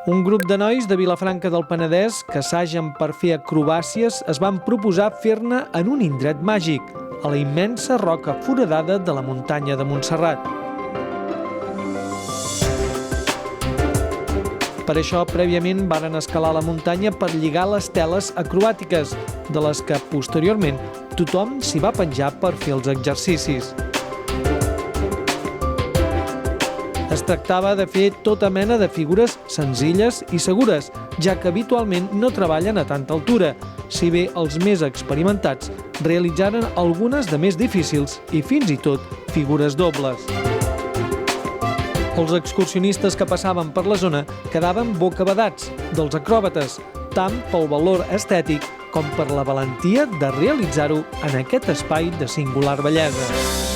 Un grup de nois de Vilafranca del Penedès que assagen per fer acrobàcies es van proposar fer-ne en un indret màgic, a la immensa roca foradada de la muntanya de Montserrat. Per això, prèviament, varen escalar la muntanya per lligar les teles acrobàtiques, de les que, posteriorment, tothom s'hi va penjar per fer els exercicis. Es tractava de fer tota mena de figures senzilles i segures, ja que habitualment no treballen a tanta altura, si bé els més experimentats realitzaren algunes de més difícils i fins i tot figures dobles. Els excursionistes que passaven per la zona quedaven bocabadats dels acròbates, tant pel valor estètic com per la valentia de realitzar-ho en aquest espai de singular bellesa.